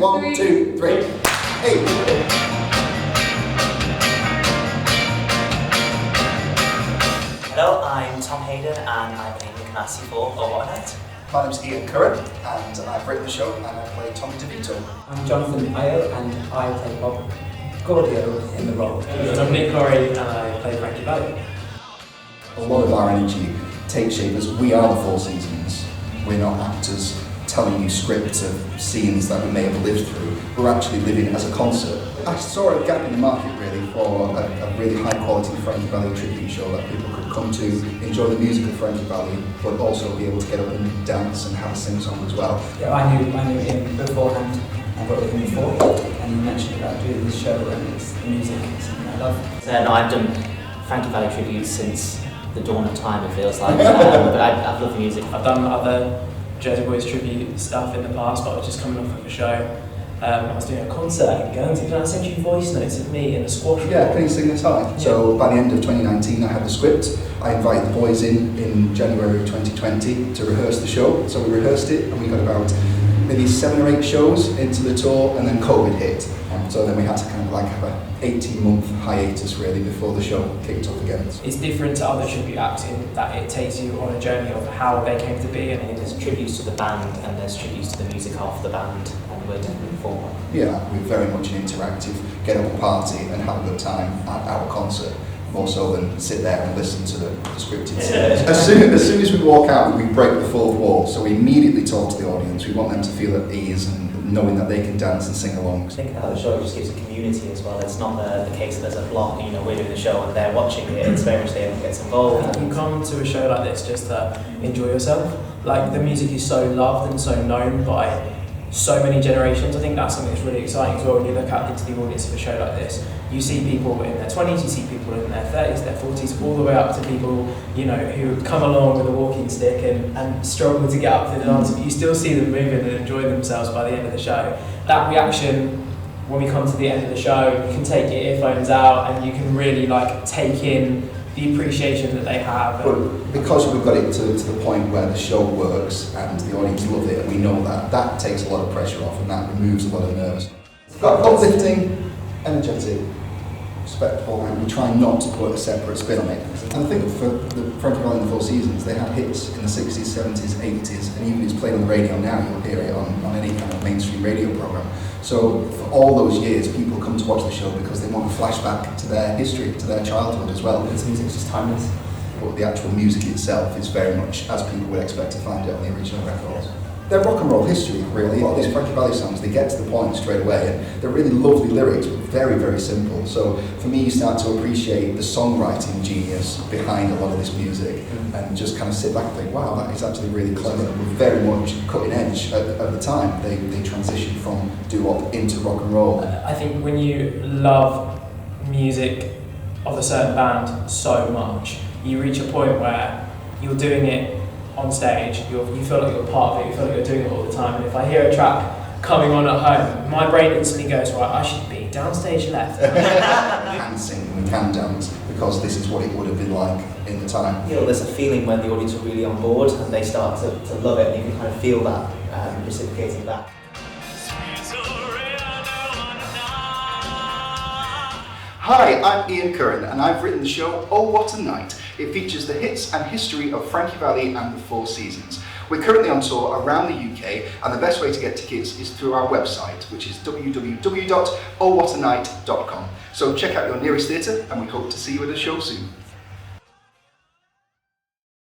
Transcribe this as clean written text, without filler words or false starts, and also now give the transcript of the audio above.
1, 2, 3. Hey! Hello, I'm Tom Hayden and I play Nick Massey for What a Night. My name's Ian Curran and I've written the show and I play Tommy DeVito. I'm Jonathan Ayo and I play Bob Gaudio in the role. I'm Nick Corey and I play Frankie Valli. A lot of our energy takes shape as we are the Four Seasons. We're not actors telling you scripts of scenes that we may have lived through. We're actually living as a concert. I saw a gap in the market really for a really high quality Frankie Valli tribute show that people could come to, enjoy the music of Frankie Valli, but also be able to get up and dance and have a sing song as well. Yeah, I knew him beforehand. I've worked with him before, and you mentioned about doing this show, and it's the music, it's something I love. So no, I've done Frankie Valli tributes since the dawn of time, it feels like. But I've loved the music. I've done other Jersey Boys tribute stuff in the past, but I was just coming off of a show. I was doing a concert in Guernsey. Can I send you voice notes of me in a squash? Yeah, can you sing this high? Yeah. So by the end of 2019 I had the script. I invited the boys in January of 2020 to rehearse the show. So we rehearsed it and we got about maybe 7 or 8 shows into the tour and then COVID hit. So then we had to kind of like have a 18-month hiatus really before the show kicked off again. It's different to other tribute acts in that it takes you on a journey of how they came to be, and there's tributes to the band and there's tributes to the music of the band, and we're definitely for one. Yeah, we're very much an interactive, get up a party and have a good time at our concert, more so than sit there and listen to the scripted scenes. As soon as we walk out, we break the fourth wall, so we immediately talk to the audience. We want them to feel at ease and knowing that they can dance and sing along. I think that the show just gives a community as well. It's not the case that there's a block, we're doing the show and they're watching it. It's very much everyone gets involved. You come to a show like this just to enjoy yourself. Like, the music is so loved and so known by so many generations. I think that's something that's really exciting as well when you look out into the audience of a show like this. You see people in their 20s, you see people in their 30s, their 40s, all the way up to people, who come along with a walking stick and struggle to get up to the dance, but you still see them moving and enjoying themselves by the end of the show. That reaction, when we come to the end of the show, you can take your earphones out and you can really take in the appreciation that they have. But because we've got it to the point where the show works and the audience love it, and we know that takes a lot of pressure off and that removes a lot of nerves. Uplifting, energetic, respectful, and we try not to put a separate spin on it. And I think for the Frankie Valli and the Four Seasons, they had hits in the 60s, 70s, 80s, and even if it's played on the radio now, you'll hear it on any kind of mainstream radio program. So for all those years, people come to watch the show because they want a flashback to their history, to their childhood as well. This music's just timeless. But the actual music itself is very much as people would expect to find it on the original records. They're rock and roll history, really. A lot of these Frankie Valli songs, they get to the point straight away, and they're really lovely lyrics, but very, very simple. So for me, you start to appreciate the songwriting genius behind a lot of this music, and just kind of sit back and think, wow, that is actually really clever. We're very much cutting edge at the time. They transitioned from doo-wop into rock and roll. I think when you love music of a certain band so much, you reach a point where you're doing it on stage, you feel like you're part of it, you feel like you're doing it all the time. And if I hear a track coming on at home, my brain instantly goes, right, I should be downstage left. We can sing and we can dance because this is what it would have been like in the time. There's a feeling when the audience are really on board and they start to love it, and you can kind of feel that reciprocating back. Hi, I'm Ian Curran and I've written the show Oh What a Night. It features the hits and history of Frankie Valli and the Four Seasons. We're currently on tour around the UK, and the best way to get tickets is through our website, which is www.ohwhatanight.com. So check out your nearest theatre and we hope to see you at a show soon.